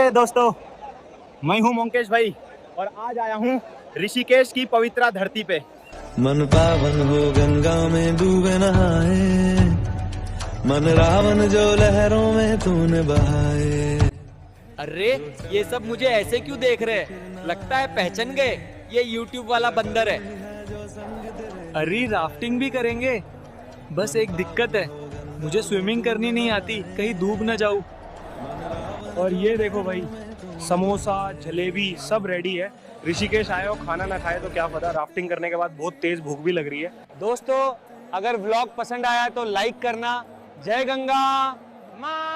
नमस्ते दोस्तों, मैं हूं मोंकेश भाई और आज आया हूं ऋषिकेश की पवित्र धरती पे। मन पावन हो गंगा में डूबे नहाए, मन रावण जो लहरों में तूने बहाए। अरे ये सब मुझे ऐसे क्यों देख रहे? लगता है पहचान गए, ये YouTube वाला बंदर है। अरे राफ्टिंग भी करेंगे। बस एक दिक्कत है, मुझे स्विमिंग करनी नहीं आती, कहीं डूब न जाऊं। और ये देखो भाई, समोसा जलेबी सब रेडी है। ऋषिकेश आए हो खाना ना खाए तो क्या पता, राफ्टिंग करने के बाद बहुत तेज भूख भी लग रही है। दोस्तों, अगर व्लॉग पसंद आया तो लाइक करना। जय गंगा माँ।